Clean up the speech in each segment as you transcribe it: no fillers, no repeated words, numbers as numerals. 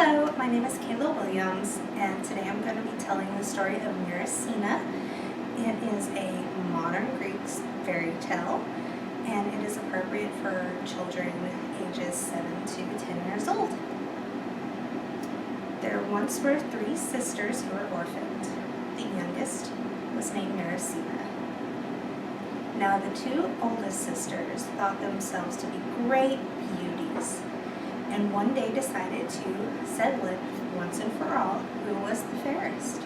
Hello, my name is Kayla Williams, and today I'm going to be telling the story of Myrsina. It is a modern Greek fairy tale, and it is appropriate for children ages 7 to 10 years old. There once were 3 sisters who were orphaned. The youngest was named Myrsina. Now the 2 oldest sisters thought themselves to be great beauties, and one day decided to settle it once and for all who was the fairest.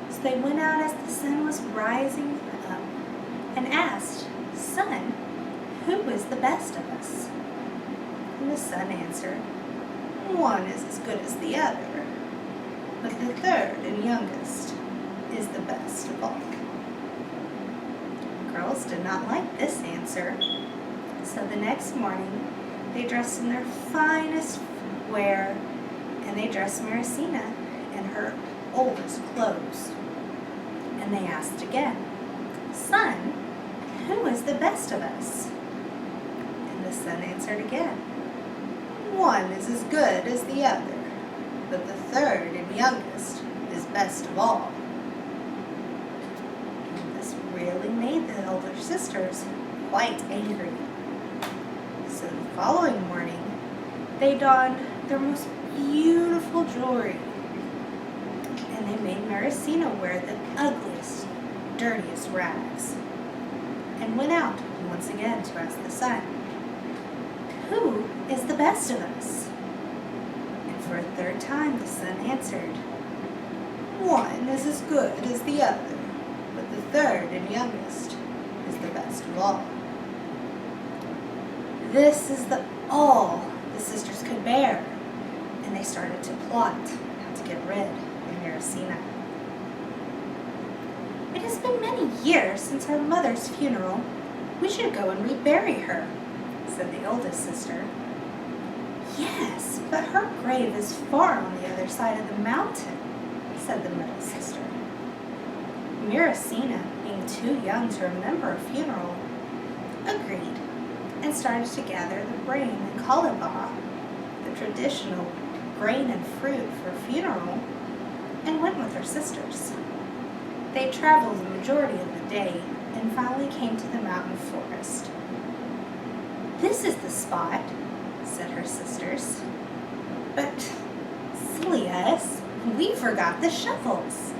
So they went out as the sun was rising up and asked, "Sun, who is the best of us?" And the sun answered, "One is as good as the other, but the third and youngest is the best of all." The girls did not like this answer, so the next morning they dressed in their finest wear, and they dressed Myrsina in her oldest clothes. And they asked again, "Sun, who is the best of us?" And the sun answered again, "One is as good as the other, but the third and youngest is best of all." And this really made the older sisters quite angry. So the following morning, they donned their most beautiful jewelry, and they made Myrsina wear the ugliest, dirtiest rags, and went out once again to ask the sun, "Who is the best of us?" And for a third time the sun answered, "One is as good as the other, but the third and youngest is the best of all." This is all the sisters could bear, and they started to plot how to get rid of Myrsina. "It has been many years since our mother's funeral. We should go and rebury her," said the oldest sister. "Yes, but her grave is far on the other side of the mountain," said the middle sister. Myrsina, being too young to remember a funeral, agreed and started to gather the grain and calabash, the traditional grain and fruit for a funeral, and went with her sisters. They traveled the majority of the day and finally came to the mountain forest. "This is the spot," said her sisters. "But, silly us, we forgot the shovels.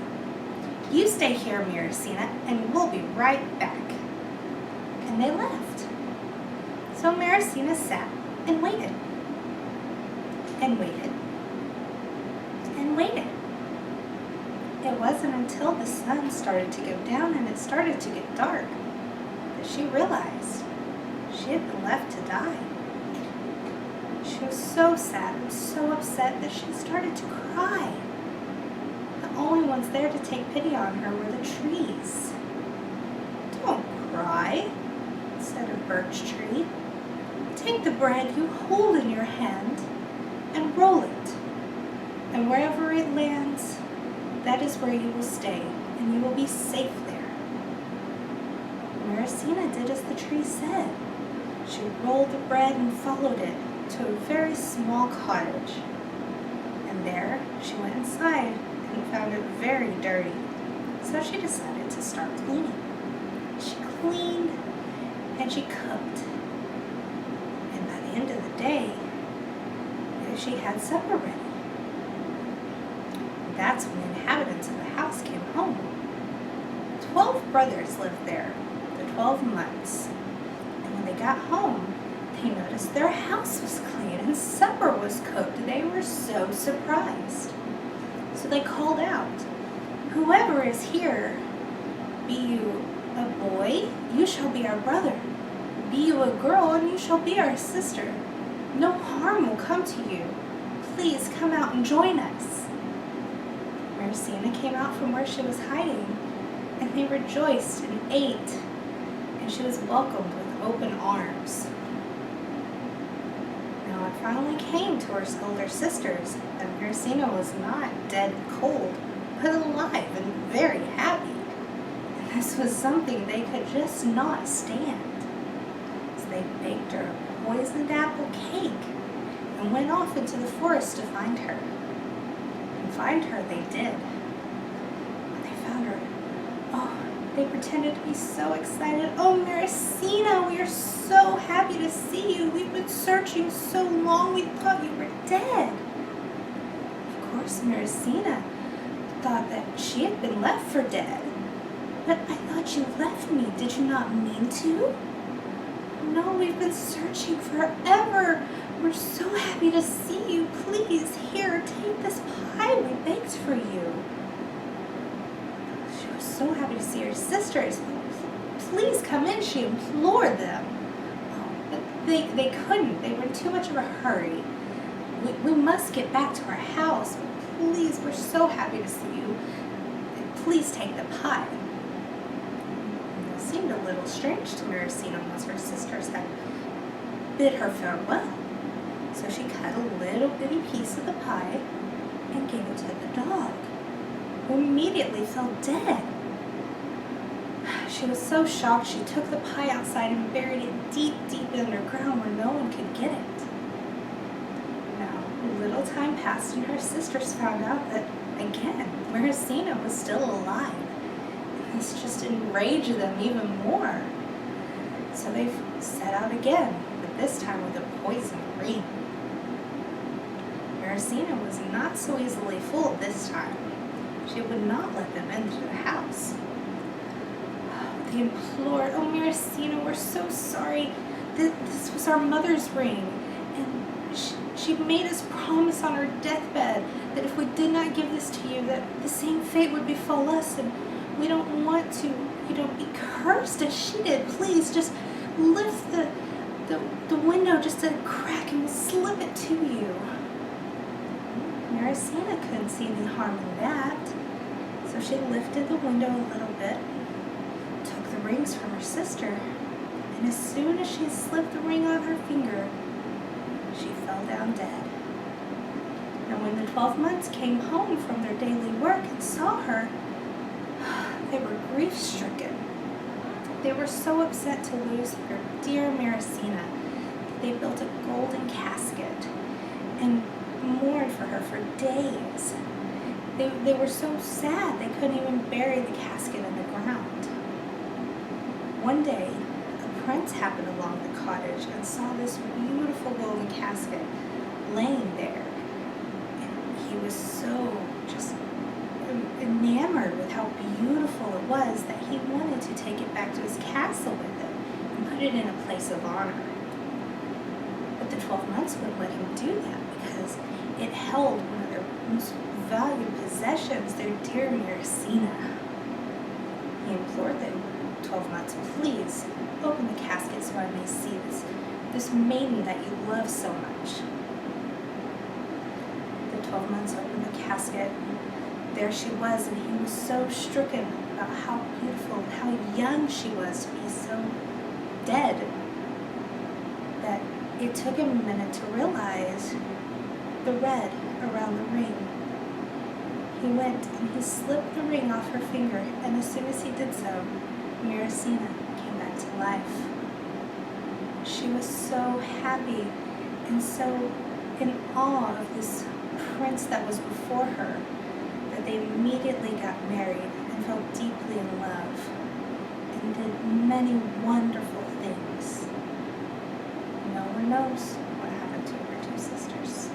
You stay here, Myrsina, and we'll be right back." And they left. So Myrsina sat and waited, and waited, and waited. It wasn't until the sun started to go down and it started to get dark that she realized she had been left to die. She was so sad and so upset that she started to cry. The only ones there to take pity on her were the trees. "Don't cry," said a birch tree. "Take the bread you hold in your hand and roll it, and wherever it lands, that is where you will stay, and you will be safe there." Myrsina did as the tree said. She rolled the bread and followed it to a very small cottage, and there she went inside and found it very dirty, so she decided to start cleaning. She cleaned and she cooked. And by the end of the day, she had supper ready. That's when the inhabitants of the house came home. 12 brothers lived there for 12 months. And when they got home, they noticed their house was clean and supper was cooked. They were so surprised. So they called out, "Whoever is here, be you a boy, you shall be our brother. Be you a girl, and you shall be our sister. No harm will come to you. Please come out and join us." Myrsina came out from where she was hiding, and they rejoiced and ate, and she was welcomed with open arms. Now it finally came to her older sisters that Myrsina was not dead and cold, but alive and very happy. And this was something they could just not stand. So they baked her a poisoned apple cake and went off into the forest to find her. And find her they did. When they found her, oh, they pretended to be so excited. "Oh, Myrsina, we are so happy to see you. We've been searching so long, we thought you were dead." Of course, Myrsina thought that she had been left for dead. "But I thought you left me. Did you not mean to?" "No, we've been searching forever. We're so happy to see you. Please, here, take this pie we baked for you." She was so happy to see her sisters. "Please come in," she implored them. Oh, but they couldn't. They were in too much of a hurry. We must get back to our house. Please, we're so happy to see you. Please take the pie." It seemed a little strange to Myrsina once her sisters had bid her farewell. So she cut a little bitty piece of the pie and gave it to the dog, who immediately fell dead. She was so shocked she took the pie outside and buried it deep, deep underground where no one could get it. Now, a little time passed and her sisters found out that, again, Myrsina was still alive. And this just enraged them even more. So they set out again, but this time with a poisoned ring. Myrsina was not so easily fooled this time. She would not let them into the house. They implored, "Oh, Myrsina, we're so sorry. This was our mother's ring, and she made us promise on her deathbed that if we did not give this to you, that the same fate would befall us, and we don't want to, be cursed as she did. Please, just lift the window just a crack and we'll slip it to you." Myrsina couldn't see any harm in that, so she lifted the window a little bit, took the rings from her sister, and as soon as she slipped the ring on her finger, she fell down dead. Now when the 12 months came home from their daily work and saw her, they were grief-stricken. They were so upset to lose their dear Myrsina that they built a golden casket and mourned for her for days. They were so sad they couldn't even bury the casket in the ground. One day, a prince happened along the cottage and saw this beautiful golden casket laying there. And he was so just enamored with how beautiful it was that he wanted to take it back to his castle with him and put it in a place of honor. But the 12 months wouldn't let him do that because it held one of their most valued possessions, their dear Myrsina. He implored the 12 months, "Please, open the casket so I may see this maiden that you love so much." The 12 months opened the casket, and there she was, and he was so stricken about how beautiful and how young she was to be so dead that it took him a minute to realize the red around the ring. He went and he slipped the ring off her finger, and as soon as he did so, Myrsina came back to life. She was so happy and so in awe of this prince that was before her that they immediately got married and fell deeply in love and did many wonderful things. No one knows what happened to her two sisters.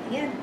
The end.